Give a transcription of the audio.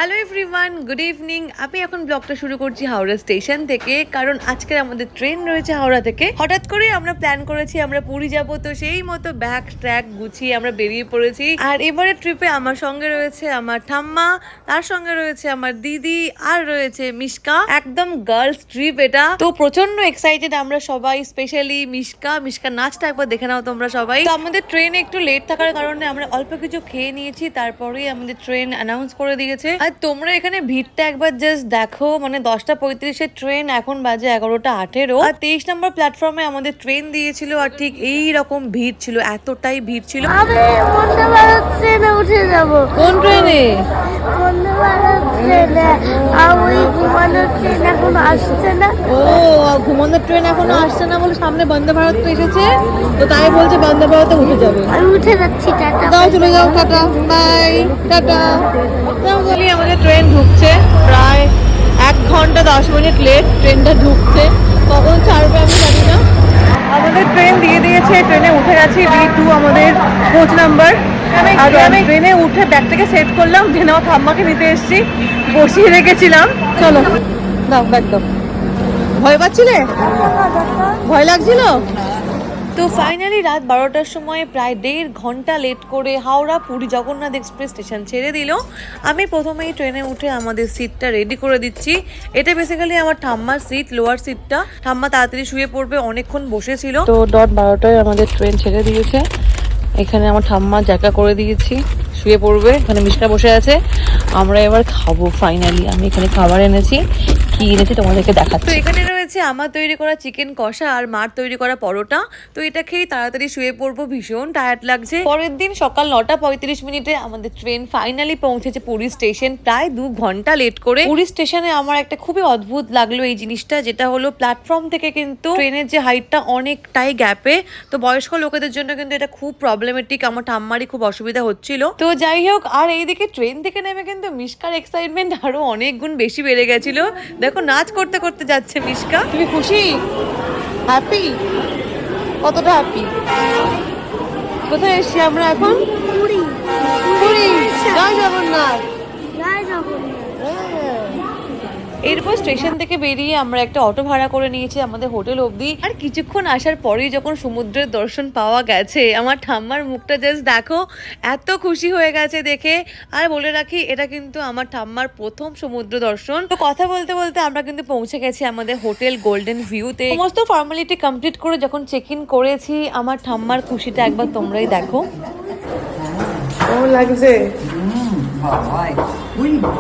Hello everyone, good evening. আমি এখন ব্লগটা শুরু করছি হাওড়া স্টেশন থেকে, কারণ আজকে আমাদের ট্রেন রয়েছে হাওড়া থেকে। হঠাৎ করে আমরা প্ল্যান করেছি আমরা পুরী যাব, তো সেই মতো ব্যাগ ট্র্যাক গুছিয়ে আমরা বেরিয়ে পড়েছি। আর এবারে ট্রিপে আমার সঙ্গে রয়েছে আমার ঠাম্মা, তার সঙ্গে রয়েছে আমার দিদি, আর রয়েছে মিশকা। একদম গার্লস ট্রিপ এটা, তো প্রচন্ড এক্সাইটেড আমরা সবাই, স্পেশালি মিশকা নাচটা একবার দেখে নাও তোমরা সবাই। তো আমাদের ট্রেন একটু লেট থাকার কারণে আমরা অল্প কিছু খেয়ে নিয়েছি, তারপরেই আমাদের ট্রেন অ্যানাউন্স করে দিয়েছে। আর তোমরা এখানে ভিড়টা একবার জাস্ট দেখো, মানে 10:35 ট্রেন, এখন বাজে 11:18। আর 23 নম্বর প্ল্যাটফর্মে আমাদের ট্রেন দিয়েছিল, আর ঠিক এই রকম ভিড় ছিল, এতটাই ভিড় ছিল। আমি বন্দে ভারত ট্রেনে উঠে যাব। কোন ট্রেনে? বন্দে ভারত ট্রেনে। আর ওই ঘুমানোর ট্রেন এখন আসছে না। ও, ঘুমানোর ট্রেন এখনো আসছে না বলে সামনে বন্দে ভারত তো এসেছে, তো তাই বলছে বন্দে ভারতে উঠে যাবে। আমি উঠে যাচ্ছি, টাটা। দাও, চলে যাও, টাটা, বাই, টাটা। আমাদের ট্রেন ঢুকছে, প্রায় 1 ঘন্টা 10 মিনিট লেট ট্রেনটা ঢুকছে, কখন ছাড়বে আমি জানি না। আমাদের ট্রেন দিয়ে দিয়েছে, ট্রেনে উঠে গেছি, B2 আমাদের কোচ নাম্বার। আর আমি ট্রেনে উঠে ব্যাগটাকে সেট করলাম, যে নাও ঠাম্মাকে নিতে এসেছি, বসিয়ে রেখেছিলাম। চলো দাও, ব্যাগ দাও। ভয় পাচ্ছিলে? ভয় লাগছিল? তো ফাইনালি রাত 12টার সময় প্রায় 1.5 ঘন্টা লেট করে হাওড়া পুরী জগন্নাথ এক্সপ্রেস স্টেশন ছেড়ে দিল। আমি প্রথমেই ট্রেনে উঠে আমাদের সিটটা রেডি করে দিচ্ছি। এটা বেসিক্যালি আমার ঠাম্মার সিট, লোয়ার সিটটা। ঠাম্মা তাড়াতাড়ি শুয়ে পড়বে, অনেকক্ষণ বসেছিল। তো 12টায় আমাদের ট্রেন ছেড়ে দিয়েছে। এখানে আমার ঠাম্মা জায়গা করে দিয়েছি, শুয়ে পড়বে। এখানে মিশকা বসে আছে, আমরা এবার খাবো। ফাইনালি আমি এখানে খাবার এনেছি, কি এনেছি তোমাদেরকে দেখাচ্ছি। তো এখানে রয়েছে আমার তৈরি করা চিকেন কষা আর মার তৈরি করা পরোটা। তো এটা খেয়ে তাড়াতাড়ি শুয়ে পড়বো, ভীষণ টায়ার্ড লাগছে। পরের দিন সকাল 9:35 আমাদের ট্রেন ফাইনালি পৌঁছেছে পুরী স্টেশন, প্রায় 2 ঘন্টা লেট করে। পুরী স্টেশনে আমার একটা খুবই অদ্ভুত লাগলো এই জিনিসটা, যেটা হলো প্ল্যাটফর্ম থেকে কিন্তু ট্রেনের যে হাইটটা অনেকটাই গ্যাপে। তো বয়স্ক লোকেদের জন্য কিন্তু এটা খুব প্রবলেমেটিক, আমার ঠাম্মারই খুব অসুবিধা হচ্ছিল। তো যাই হোক, আর এইদিকে ট্রেন থেকে নেমে কিন্তু মিশকার এক্সাইটমেন্ট আরো অনেক গুণ বেশি বেড়ে গেছিল। দেখো নাচ করতে করতে যাচ্ছে মিশকা। তুমি খুশি? হ্যাপি? কতটা হ্যাপি? কোথায় এসছি আমরা এখন? পুরী। পুরী, জয় জগন্নাথ। জয় জগন্নাথ। এরপর স্টেশন থেকে বেরিয়ে আমরা একটা অটো ভাড়া করে নিয়েছি আমাদের হোটেল অবধি। আর কিছুক্ষণ আসার পরেই যখন সমুদ্রের দর্শন পাওয়া গেছে, আমার ঠাম্মার মুখটা জাস্ট দেখো, এত খুশি হয়ে গেছে দেখে। আর বলে রাখি, এটা কিন্তু আমার ঠাম্মার প্রথম সমুদ্র দর্শন। তো কথা বলতে বলতে আমরা কিন্তু পৌঁছে গেছি আমাদের হোটেল গোল্ডেন ভিউতে। সমস্ত ফর্মালিটি কমপ্লিট করে যখন চেক ইন করেছি, আমার ঠাম্মার খুশিটা একবার তোমরাই দেখো। কেমন লাগছে?